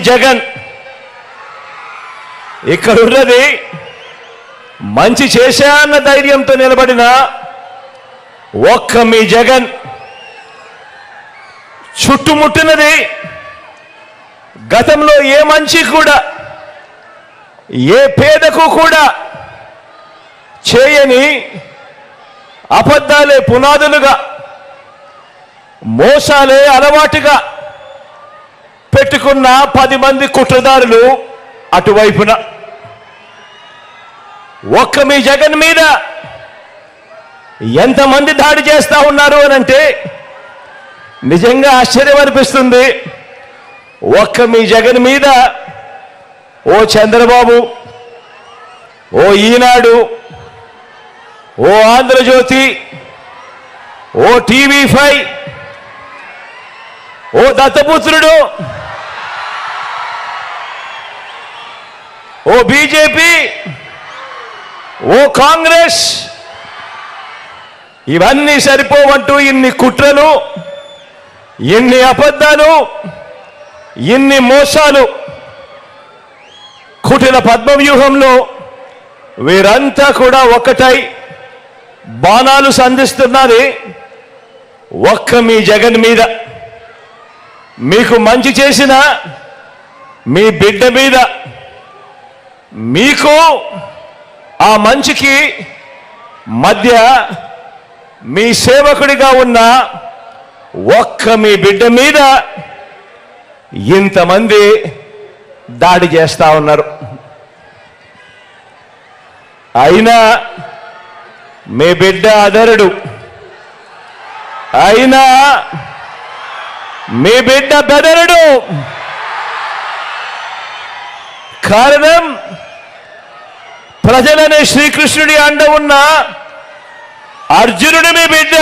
జగన్. ఇక్కడ ఉన్నది మంచి చేశా అన్న ధైర్యంతో నిలబడిన ఒక్క మీ జగన్. చుట్టుముట్టినది గతంలో ఏ మంచి కూడా ఏ పేదకు కూడా చేయని అబద్ధాలే పునాదులుగా, మోసాలే అలవాటుగా పెట్టుకున్న 10 మంది కుట్రదారులు అటువైపున. ఒక్క మీ జగన్ మీద ఎంతమంది దాడి చేస్తా ఉన్నారు అనంటే నిజంగా ఆశ్చర్యం అనిపిస్తుంది. ఒక్క మీ జగన్ మీద ఓ చంద్రబాబు, ఓ ఈనాడు, ఓ ఆంధ్రజ్యోతి, ఓ టీవీ5, ఓ దత్తపుత్రుడు, ఓ బీజేపీ, ఓ కాంగ్రెస్, ఇవన్నీ సరిపోవంటూ ఇన్ని కుట్రలు, ఇన్ని అబద్ధాలు, ఇన్ని మోసాలు, కుటిల పద్మవ్యూహంలో వీరంతా కూడా ఒక్కటై బాణాలు సంధిస్తున్నది ఒక్క మీ జగన్ మీద. మీకు మంచి చేసిన మీ బిడ్డ మీద, మీకు ఆ మంచికి మధ్య మీ సేవకుడిగా ఉన్న ఒక్క మీ బిడ్డ మీద ఇంతమంది దాడి చేస్తా ఉన్నారు. అయినా మీ బిడ్డ అదరుడు, అయినా మీ బిడ్డ బెదరుడు. కారణం ప్రజలనే శ్రీకృష్ణుడి అండ ఉన్న అర్జునుడి మీ బిడ్డ.